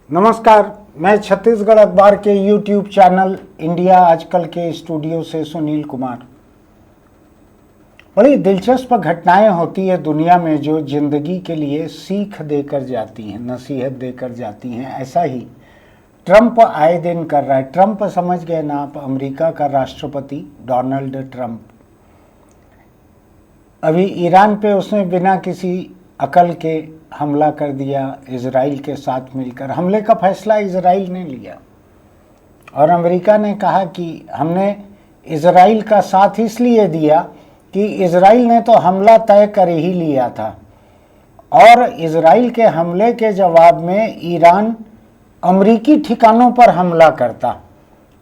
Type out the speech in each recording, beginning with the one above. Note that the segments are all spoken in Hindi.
नमस्कार, मैं छत्तीसगढ़ अखबार के YouTube चैनल इंडिया आजकल के स्टूडियो से सुनील कुमार। बड़ी दिलचस्प घटनाएं होती है दुनिया में जो जिंदगी के लिए सीख देकर जाती हैं, नसीहत देकर जाती हैं। ऐसा ही ट्रंप आए दिन कर रहा है। ट्रंप समझ गए ना आप, अमेरिका का राष्ट्रपति डोनाल्ड ट्रंप। अभी ईरान पे उसने बिना किसी अकल के हमला कर दिया, इजराइल के साथ मिलकर। हमले का फैसला इजराइल ने लिया और अमेरिका ने कहा कि हमने इजराइल का साथ इसलिए दिया कि इजराइल ने तो हमला तय कर ही लिया था और इजराइल के हमले के जवाब में ईरान अमेरिकी ठिकानों पर हमला करता,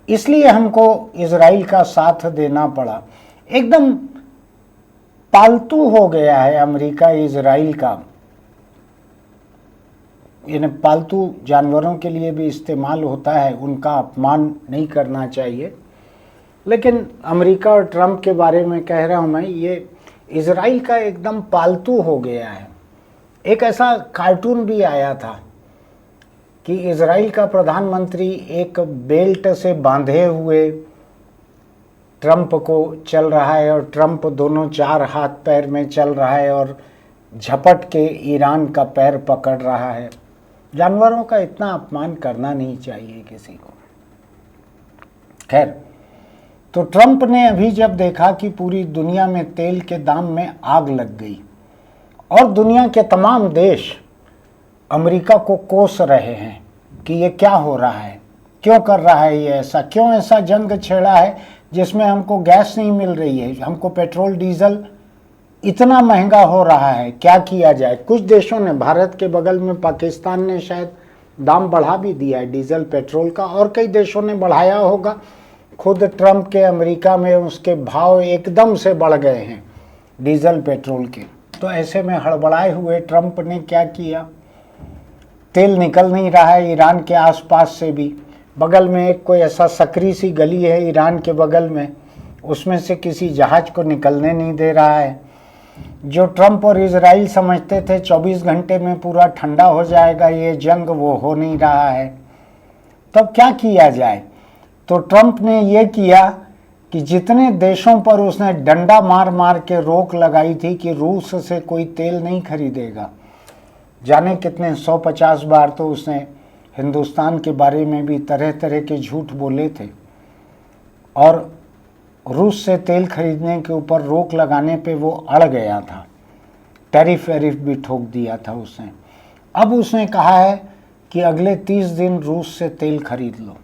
इसलिए हमको इजराइल का साथ देना पड़ा। एकदम पालतू हो गया है अमेरिका इजराइल का। यानी पालतू जानवरों के लिए भी इस्तेमाल होता है, उनका अपमान नहीं करना चाहिए। लेकिन अमेरिका और ट्रंप के बारे में कह रहा हूँ मैं, ये इजराइल का एकदम पालतू हो गया है। एक ऐसा कार्टून भी आया था कि इजराइल का प्रधानमंत्री एक बेल्ट से बांधे हुए ट्रंप को चल रहा है और ट्रंप दोनों चार हाथ पैर में चल रहा है और झपट के ईरान का पैर पकड़ रहा है। जानवरों का इतना अपमान करना नहीं चाहिए किसी को। खैर, तो ट्रंप ने अभी जब देखा कि पूरी दुनिया में तेल के दाम में आग लग गई और दुनिया के तमाम देश अमेरिका को कोस रहे हैं कि ये क्या हो रहा है, क्यों कर रहा है ये ऐसा, क्यों ऐसा जंग छेड़ा है जिसमें हमको गैस नहीं मिल रही है, हमको पेट्रोल डीजल इतना महंगा हो रहा है, क्या किया जाए। कुछ देशों ने, भारत के बगल में पाकिस्तान ने शायद दाम बढ़ा भी दिया है डीजल पेट्रोल का, और कई देशों ने बढ़ाया होगा। खुद ट्रंप के अमेरिका में उसके भाव एकदम से बढ़ गए हैं डीजल पेट्रोल के। तो ऐसे में हड़बड़ाए हुए ट्रंप ने क्या किया, तेल निकल नहीं रहा है ईरान के आसपास से भी। बगल में एक कोई ऐसा सकरी सी गली है ईरान के बगल में, उसमें से किसी जहाज को निकलने नहीं दे रहा है। जो ट्रंप और इजराइल समझते थे 24 घंटे में पूरा ठंडा हो जाएगा ये जंग, वो हो नहीं रहा है। तब क्या किया जाए, तो ट्रंप ने ये किया कि जितने देशों पर उसने डंडा मार मार के रोक लगाई थी कि रूस से कोई तेल नहीं खरीदेगा, जाने कितने 150 बार तो उसने हिंदुस्तान के बारे में भी तरह तरह के झूठ बोले थे और रूस से तेल खरीदने के ऊपर रोक लगाने पे वो अड़ गया था। टैरिफ वैरिफ भी ठोक दिया था उसने। अब उसने कहा है कि अगले 30 दिन रूस से तेल खरीद लो।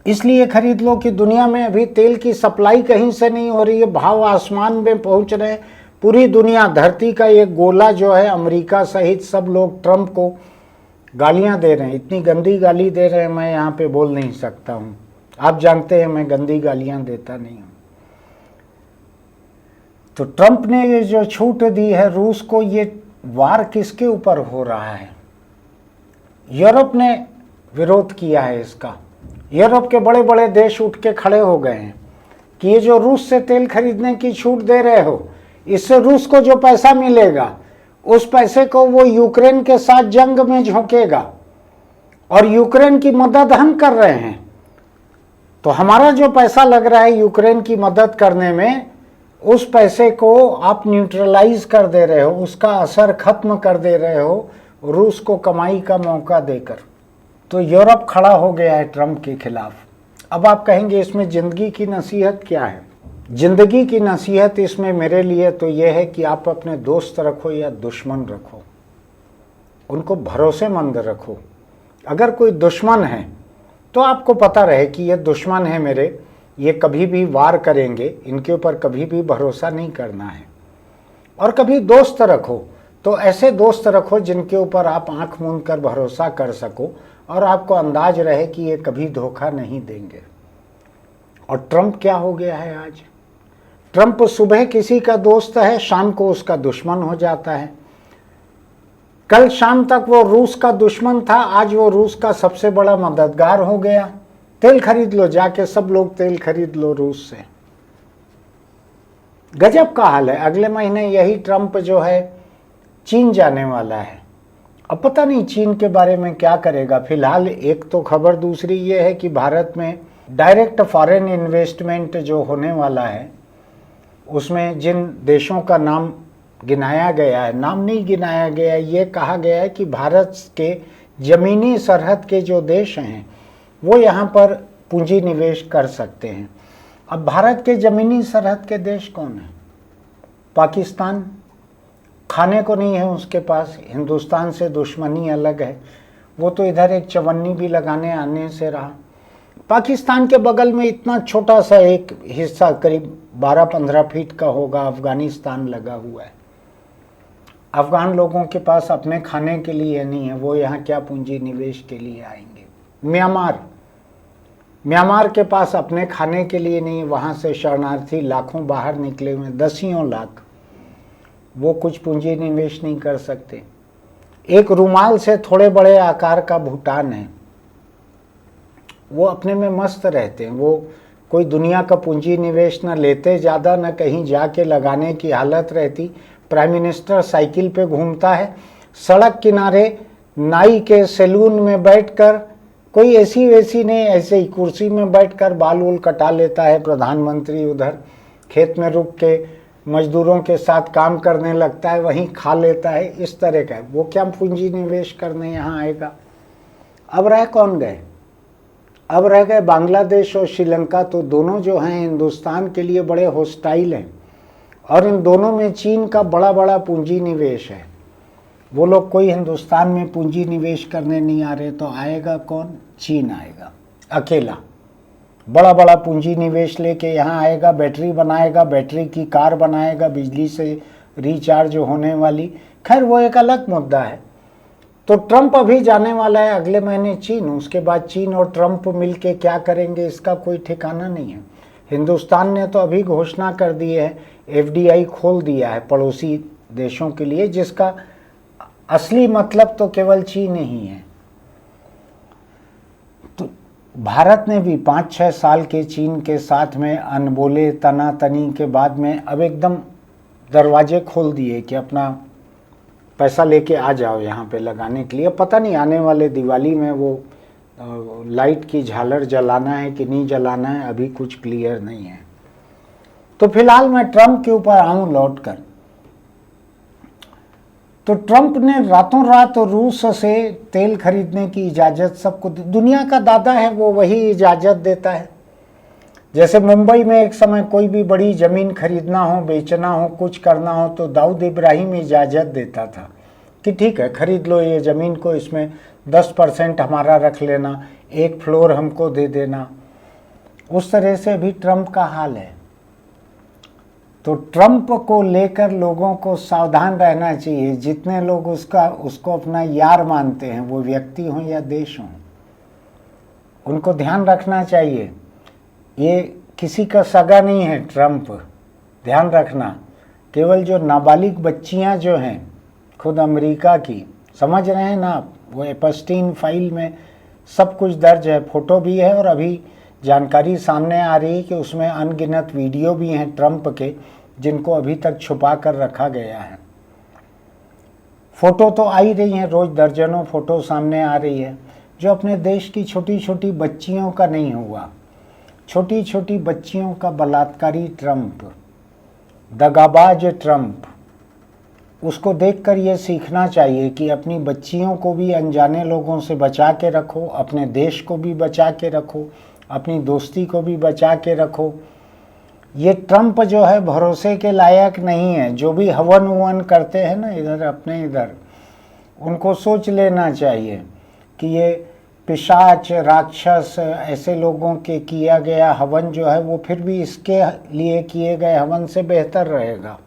इसलिए खरीद लो कि दुनिया में अभी तेल की सप्लाई कहीं से नहीं हो रही है, भाव आसमान में पहुंच रहे हैं। पूरी दुनिया, धरती का ये गोला जो है, अमेरिका सहित सब लोग ट्रंप को गालियां दे रहे हैं। इतनी गंदी गाली दे रहे हैं, मैं यहाँ पे बोल नहीं सकता हूँ। आप जानते हैं मैं गंदी गालियां देता नहीं हूँ। तो ट्रंप ने ये जो छूट दी है रूस को, ये वार किसके ऊपर हो रहा है? यूरोप ने विरोध किया है इसका। यूरोप के बड़े बड़े देश उठ के खड़े हो गए हैं कि ये जो रूस से तेल खरीदने की छूट दे रहे हो, इससे रूस को जो पैसा मिलेगा उस पैसे को वो यूक्रेन के साथ जंग में झोंकेगा और यूक्रेन की मदद हम कर रहे हैं। तो हमारा जो पैसा लग रहा है यूक्रेन की मदद करने में, उस पैसे को आप न्यूट्रलाइज कर दे रहे हो, उसका असर खत्म कर दे रहे हो रूस को कमाई का मौका देकर। तो यूरोप खड़ा हो गया है ट्रंप के खिलाफ। अब आप कहेंगे इसमें जिंदगी की नसीहत क्या है? जिंदगी की नसीहत इसमें मेरे लिए तो यह है कि आप अपने दोस्त रखो या दुश्मन रखो, उनको भरोसेमंद रखो। अगर कोई दुश्मन है तो आपको पता रहे कि ये दुश्मन है मेरे, ये कभी भी वार करेंगे, इनके ऊपर कभी भी भरोसा नहीं करना है। और कभी दोस्त रखो तो ऐसे दोस्त रखो जिनके ऊपर आप आंख मूंद कर भरोसा कर सको और आपको अंदाज रहे कि ये कभी धोखा नहीं देंगे। और ट्रंप क्या हो गया है आज? ट्रंप सुबह किसी का दोस्त है, शाम को उसका दुश्मन हो जाता है। कल शाम तक वो रूस का दुश्मन था, आज वो रूस का सबसे बड़ा मददगार हो गया। तेल खरीद लो, जाके सब लोग तेल खरीद लो रूस से। गजब का हाल है। अगले महीने यही ट्रंप जो है चीन जाने वाला है अब पता नहीं चीन के बारे में क्या करेगा। फिलहाल एक तो खबर दूसरी ये है कि भारत में डायरेक्ट फॉरेन इन्वेस्टमेंट जो होने वाला है उसमें जिन देशों का नाम गिनाया गया है, नाम नहीं गिनाया गया है, ये कहा गया है कि भारत के ज़मीनी सरहद के जो देश हैं वो यहाँ पर पूंजी निवेश कर सकते हैं। अब भारत के ज़मीनी सरहद के देश कौन है? पाकिस्तान, खाने को नहीं है उसके पास, हिंदुस्तान से दुश्मनी अलग है, वो तो इधर एक चवन्नी भी लगाने आने से रहा। पाकिस्तान के बगल में इतना छोटा सा एक हिस्सा करीब 12-15 फीट का होगा, अफगानिस्तान लगा हुआ है। अफगान लोगों के पास अपने खाने के लिए नहीं है, वो यहाँ क्या पूंजी निवेश के लिए आएंगे। म्यांमार के पास अपने खाने के लिए नहीं, वहाँ से शरणार्थी लाखों बाहर निकले हुए, दसियों लाख, वो कुछ पूंजी निवेश नहीं कर सकते। एक रुमाल से थोड़े बड़े आकार का भूटान है, वो अपने में मस्त रहते हैं, वो कोई दुनिया का पूंजी निवेश न लेते ज़्यादा, न कहीं जाके लगाने की हालत रहती। प्राइम मिनिस्टर साइकिल पे घूमता है, सड़क किनारे नाई के सैलून में बैठकर, कोई ऐसी वैसी नहीं, ऐसे ही कुर्सी में बैठकर बाल वूल कटा लेता है। प्रधानमंत्री उधर खेत में रुक के मजदूरों के साथ काम करने लगता है, वहीं खा लेता है, इस तरह का है। वो क्या पूंजी निवेश करने यहाँ आएगा? अब रह कौन गए? अब रह गए बांग्लादेश और श्रीलंका, तो दोनों जो हैं हिंदुस्तान के लिए बड़े हॉस्टाइल हैं, और इन दोनों में चीन का बड़ा बड़ा पूंजी निवेश है। वो लोग कोई हिंदुस्तान में पूंजी निवेश करने नहीं आ रहे, तो आएगा कौन? चीन आएगा अकेला, बड़ा बड़ा पूंजी निवेश लेके यहाँ आएगा, बैटरी बनाएगा, बैटरी की कार बनाएगा, बिजली से रिचार्ज होने वाली। खैर वो एक अलग मुद्दा है। तो ट्रंप अभी जाने वाला है अगले महीने चीन, उसके बाद चीन और ट्रंप मिलके क्या करेंगे इसका कोई ठिकाना नहीं है। हिंदुस्तान ने तो अभी घोषणा कर दी है, एफडीआई खोल दिया है पड़ोसी देशों के लिए, जिसका असली मतलब तो केवल चीन ही है। तो भारत ने भी 5-6 साल के चीन के साथ में अनबोले तनातनी के बाद में अब एकदम दरवाजे खोल दिए कि अपना पैसा लेके आ जाओ यहाँ पे लगाने के लिए। पता नहीं आने वाले दिवाली में वो लाइट की झालर जलाना है कि नहीं जलाना है, अभी कुछ क्लियर नहीं है। तो फिलहाल मैं ट्रंप के ऊपर आऊं लौट कर। तो ट्रंप ने रातों रात रूस से तेल खरीदने की इजाज़त सबको, दुनिया का दादा है वो, वही इजाज़त देता है। जैसे मुंबई में एक समय कोई भी बड़ी ज़मीन खरीदना हो, बेचना हो, कुछ करना हो, तो दाऊद इब्राहिम इजाज़त देता था कि ठीक है खरीद लो ये ज़मीन को, इसमें 10% हमारा रख लेना, एक फ्लोर हमको दे देना। उस तरह से भी ट्रंप का हाल है। तो ट्रंप को लेकर लोगों को सावधान रहना चाहिए। जितने लोग उसको अपना यार मानते हैं, वो व्यक्ति हों या देश हों, उनको ध्यान रखना चाहिए ये किसी का सगा नहीं है ट्रंप। ध्यान रखना, केवल जो नाबालिग बच्चियां जो हैं खुद अमेरिका की, समझ रहे हैं ना आप, वो एपस्टीन फाइल में सब कुछ दर्ज है, फोटो भी है, और अभी जानकारी सामने आ रही है कि उसमें अनगिनत वीडियो भी हैं ट्रंप के, जिनको अभी तक छुपा कर रखा गया है। फोटो तो आ ही रही हैं, रोज दर्जनों फोटो सामने आ रही है, जो अपने देश की छोटी छोटी बच्चियों का नहीं हुआ, छोटी छोटी बच्चियों का बलात्कारी ट्रंप, दगाबाज ट्रंप। उसको देखकर ये सीखना चाहिए कि अपनी बच्चियों को भी अनजाने लोगों से बचा के रखो, अपने देश को भी बचा के रखो, अपनी दोस्ती को भी बचा के रखो। ये ट्रंप जो है भरोसे के लायक नहीं है। जो भी हवन उवन करते हैं ना इधर अपने इधर, उनको सोच लेना चाहिए कि ये पिशाच राक्षस ऐसे लोगों के किया गया हवन जो है वो फिर भी इसके लिए किए गए हवन से बेहतर रहेगा।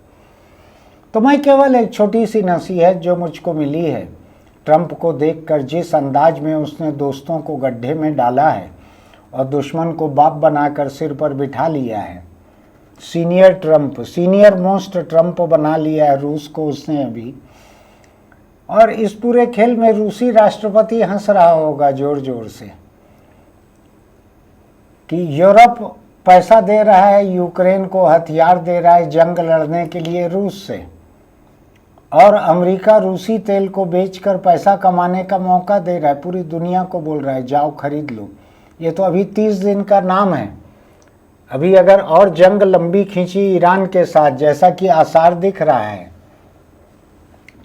तो मैं केवल एक छोटी सी नसीहत जो मुझको मिली है ट्रंप को देखकर, जिस अंदाज में उसने दोस्तों को गड्ढे में डाला है और दुश्मन को बाप बनाकर सिर पर बिठा लिया है, senior Trump, senior most Trump बना लिया है रूस को उसने अभी। और इस पूरे खेल में रूसी राष्ट्रपति हंस रहा होगा जोर जोर से कि यूरोप पैसा दे रहा है, यूक्रेन को हथियार दे रहा है जंग लड़ने के लिए रूस से, और अमेरिका रूसी तेल को बेचकर पैसा कमाने का मौका दे रहा है, पूरी दुनिया को बोल रहा है जाओ खरीद लो। ये तो अभी 30 दिन का नाम है। अभी अगर और जंग लंबी खींची ईरान के साथ, जैसा कि आसार दिख रहा है,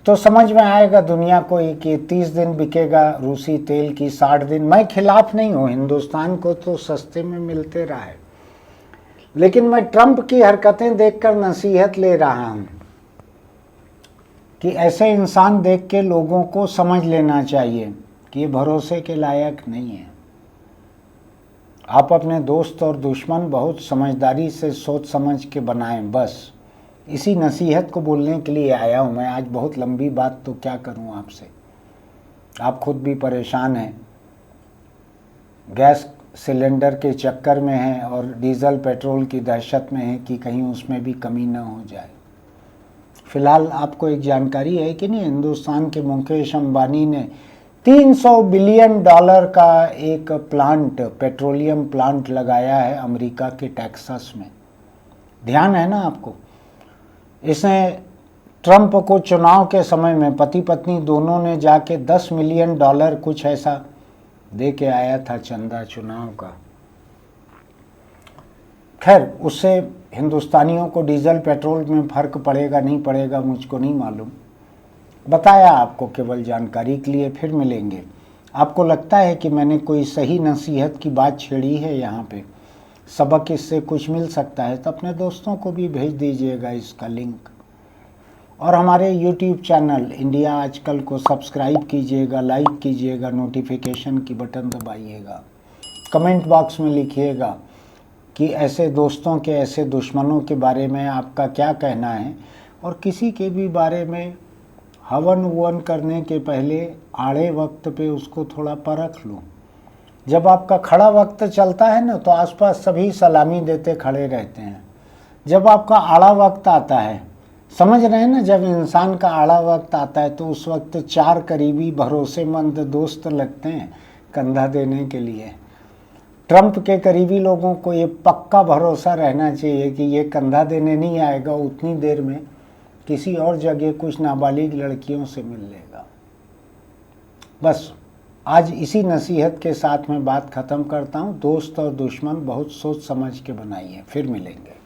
तो समझ में आएगा दुनिया को कि 30 दिन बिकेगा रूसी तेल की 60 दिन। मैं खिलाफ नहीं हूँ, हिंदुस्तान को तो सस्ते में मिलते रहा है, लेकिन मैं ट्रंप की हरकतें देखकर नसीहत ले रहा हूँ कि ऐसे इंसान देख के लोगों को समझ लेना चाहिए कि ये भरोसे के लायक नहीं है। आप अपने दोस्त और दुश्मन बहुत समझदारी से सोच समझ के बनाएं, बस इसी नसीहत को बोलने के लिए आया हूँ मैं। आज बहुत लंबी बात तो क्या करूँ आपसे, आप खुद भी परेशान हैं, गैस सिलेंडर के चक्कर में हैं और डीजल पेट्रोल की दहशत में हैं कि कहीं उसमें भी कमी न हो जाए। फिलहाल आपको एक जानकारी है कि नहीं, हिंदुस्तान के मुकेश अंबानी ने $300 बिलियन का एक प्लांट, पेट्रोलियम प्लांट लगाया है अमेरिका के टेक्सास में। ध्यान है ना आपको? इसने ट्रंप को चुनाव के समय में पति पत्नी दोनों ने जाके $10 मिलियन कुछ ऐसा दे के आया था चंदा चुनाव का। खैर, उससे हिंदुस्तानियों को डीजल पेट्रोल में फ़र्क पड़ेगा नहीं पड़ेगा मुझको नहीं मालूम, बताया आपको केवल जानकारी के लिए। फिर मिलेंगे। आपको लगता है कि मैंने कोई सही नसीहत की बात छेड़ी है यहाँ पे, सबक इससे कुछ मिल सकता है, तो अपने दोस्तों को भी भेज दीजिएगा इसका लिंक। और हमारे YouTube चैनल इंडिया आजकल को सब्सक्राइब कीजिएगा, लाइक कीजिएगा, नोटिफिकेशन की बटन दबाइएगा, कमेंट बॉक्स में लिखिएगा कि ऐसे दोस्तों के, ऐसे दुश्मनों के बारे में आपका क्या कहना है। और किसी के भी बारे में हवन वन करने के पहले आड़े वक्त पे उसको थोड़ा परख लो। जब आपका खड़ा वक्त चलता है ना, तो आसपास सभी सलामी देते खड़े रहते हैं। जब आपका आड़ा वक्त आता है, समझ रहे हैं ना, जब इंसान का आड़ा वक्त आता है तो उस वक्त 4 करीबी भरोसेमंद दोस्त लगते हैं कंधा देने के लिए। ट्रंप के करीबी लोगों को ये पक्का भरोसा रहना चाहिए कि ये कंधा देने नहीं आएगा, उतनी देर में किसी और जगह कुछ नाबालिग लड़कियों से मिल लेगा। बस आज इसी नसीहत के साथ मैं बात ख़त्म करता हूँ। दोस्त और दुश्मन बहुत सोच समझ के बनाइए। फिर मिलेंगे।